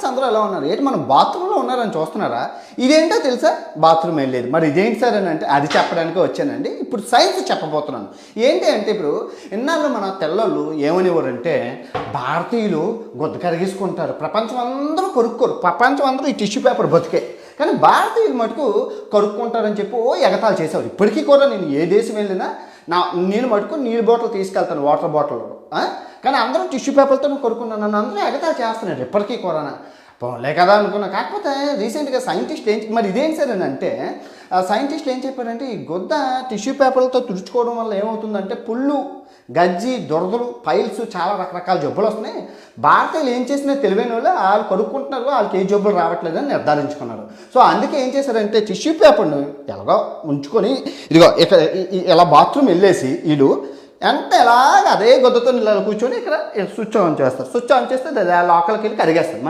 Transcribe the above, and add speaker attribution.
Speaker 1: Science అందరూ ఎలా ఉన్నారు, ఏంటి మనం బాత్రూంలో ఉన్నారని చూస్తున్నారా? ఇదేంటో తెలుసా, బాత్రూమ్ వెళ్ళలేదు. మరి ఇదేంటి సార్ అని అంటే అది చెప్పడానికి వచ్చానండి. ఇప్పుడు సైన్స్ చెప్పబోతున్నాను. ఏంటి అంటే ఇప్పుడు ఇన్నాళ్ళు మన తెల్లోళ్ళు ఏమనేవారంటే భారతీయులు గుద్ద కరిగేసుకుంటారు, ప్రపంచం అందరూ కొరుక్కోరు, ప్రపంచం అందరూ ఈ టిష్యూ పేపర్ బతికే, కానీ భారతీయులు మటుకు కరుక్కుంటారని చెప్పి ఎగతాళి చేసేవారు. ఇప్పటికీ కూడా నేను ఏ దేశం వెళ్ళినా నేను మటుకు నీళ్ళు బాటిల్ తీసుకెళ్తాను, వాటర్ బాటిల్. కానీ అందరూ టిష్యూ పేపర్తో కొరుకున్నాను, నన్ను అందరూ ఎగతాళి చేస్తున్నారు ఇప్పటికీ కూడా. పోలే కదా అనుకున్నా. కాకపోతే రీసెంట్గా సైంటిస్ట్ మరి ఇదేంటి సార్ అని అంటే సైంటిస్ట్ ఏం చెప్పారంటే ఈ గుద్ద టిష్యూ పేపర్లతో తుడుచుకోవడం వల్ల ఏమవుతుందంటే పుళ్ళు, గజ్జి, దురదలు, పైల్స్, చాలా రకరకాల జబ్బులు వస్తున్నాయి. భారతీయులు ఏం చేసినా తెలివైన వాళ్ళు కడుక్కుంటున్నారు, వాళ్ళకి ఏ జబ్బులు రావట్లేదని నిర్ధారించుకున్నారు. సో అందుకే ఏం చేశారంటే టిష్యూ పేపర్ను ఎలాగో ఉంచుకొని ఇదిగో ఇక్కడ ఇలా బాత్రూమ్ వెళ్ళేసి వీళ్ళు అంటే ఎలాగ అదే గొద్దతో ఇలా కూర్చొని ఇక్కడ స్విచ్ ఆన్ చేస్తారు. స్విచ్ ఆన్ చేస్తే లోకల్కి వెళ్ళి కరిగేస్తారు.